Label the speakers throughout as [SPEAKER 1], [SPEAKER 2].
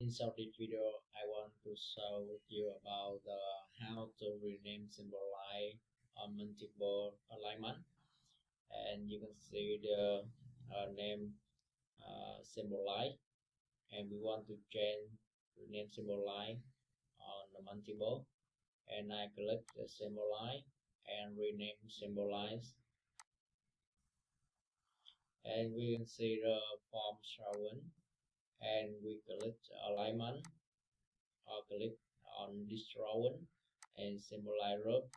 [SPEAKER 1] Inside this video, I want to show with you about how to rename symbol line on multiple alignment. And you can see the name symbol line, and we want to change rename symbol line on the multiple. And I click the symbol line and rename symbol lines, and we can see the form shown. And we click alignment or click on this drawing and symbolize rope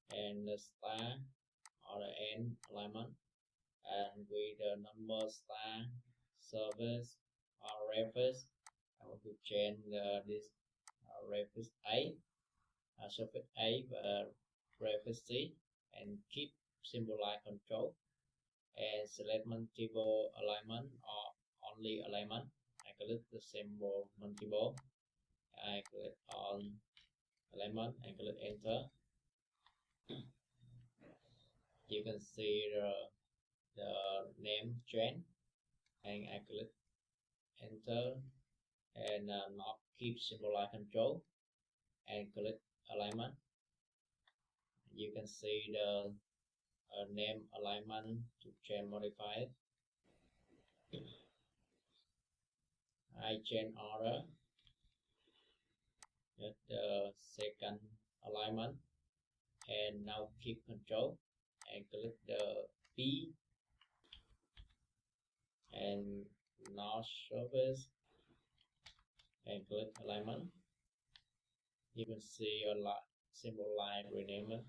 [SPEAKER 1] and the star or the end alignment, and with the number star service or reference I want to change this reference A, surface A, reference C, and keep symbolize control and select multiple alignment or only alignment. I click the symbol multiple, I click on alignment and click enter. You can see the name change, and I click enter, and not keep symbolize control and click alignment. You can see the name alignment to change modified. I change order at the second alignment, and now keep control and click the P and north surface and click alignment. You can see a lot symbol line rename